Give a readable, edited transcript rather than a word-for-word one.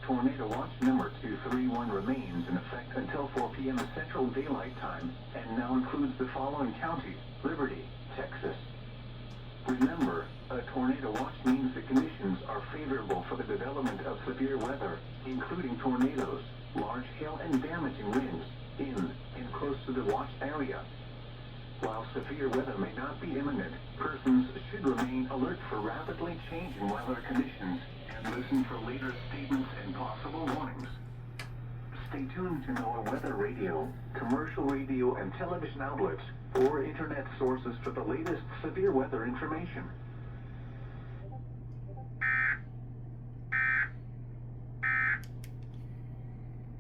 Tornado Watch number 231 remains in effect until 4 p.m. Central Daylight Time and now includes the following counties: Liberty, Texas. Remember, a tornado watch means the conditions are favorable for the development of severe weather, including tornadoes, large hail and damaging winds, in and close to the watch area. While severe weather may not be imminent, persons should remain alert for rapidly changing weather conditions and listen for later statements and possible warnings. Stay tuned to NOAA Weather Radio, commercial radio and television outlets, or internet sources for the latest severe weather information.